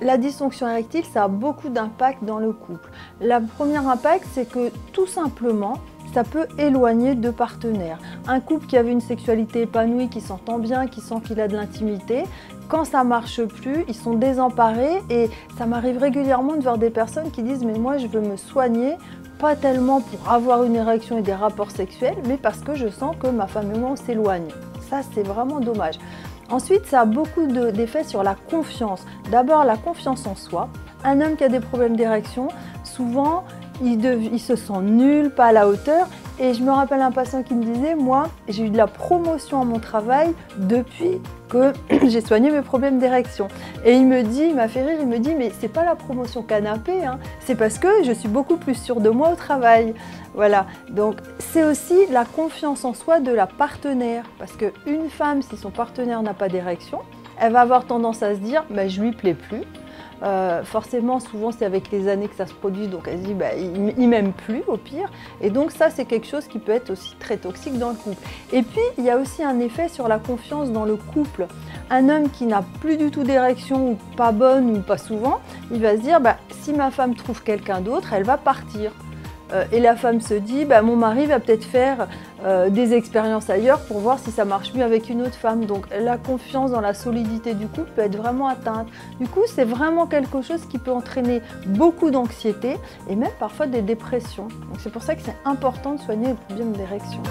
La dysfonction érectile, ça a beaucoup d'impact dans le couple. Le premier impact, c'est que tout simplement, ça peut éloigner deux partenaires. Un couple qui avait une sexualité épanouie, qui s'entend bien, qui sent qu'il a de l'intimité, quand ça ne marche plus, ils sont désemparés et ça m'arrive régulièrement de voir des personnes qui disent « mais moi je veux me soigner ». Pas tellement pour avoir une érection et des rapports sexuels, mais parce que je sens que ma femme et moi on s'éloigne. Ça, c'est vraiment dommage. Ensuite, ça a beaucoup d'effets sur la confiance. D'abord, la confiance en soi. Un homme qui a des problèmes d'érection, souvent, il se sent nul, pas à la hauteur. Et je me rappelle un patient qui me disait, moi, j'ai eu de la promotion à mon travail depuis que j'ai soigné mes problèmes d'érection. Et il m'a fait rire, il me dit, mais c'est pas la promotion canapé, hein, c'est parce que je suis beaucoup plus sûre de moi au travail. Voilà, donc c'est aussi la confiance en soi de la partenaire. Parce qu'une femme, si son partenaire n'a pas d'érection, elle va avoir tendance à se dire, bah, je lui plais plus. Forcément, souvent c'est avec les années que ça se produit, donc elle se dit bah, il m'aime plus au pire, et donc ça c'est quelque chose qui peut être aussi très toxique dans le couple. Et puis il y a aussi un effet sur la confiance dans le couple. Un homme qui n'a plus du tout d'érection, ou pas bonne, ou pas souvent, il va se dire bah, si ma femme trouve quelqu'un d'autre, elle va partir. Et la femme se dit, bah, mon mari va peut-être faire des expériences ailleurs pour voir si ça marche mieux avec une autre femme. Donc la confiance dans la solidité du couple peut être vraiment atteinte. Du coup, c'est vraiment quelque chose qui peut entraîner beaucoup d'anxiété et même parfois des dépressions. Donc c'est pour ça que c'est important de soigner les problèmes d'érection.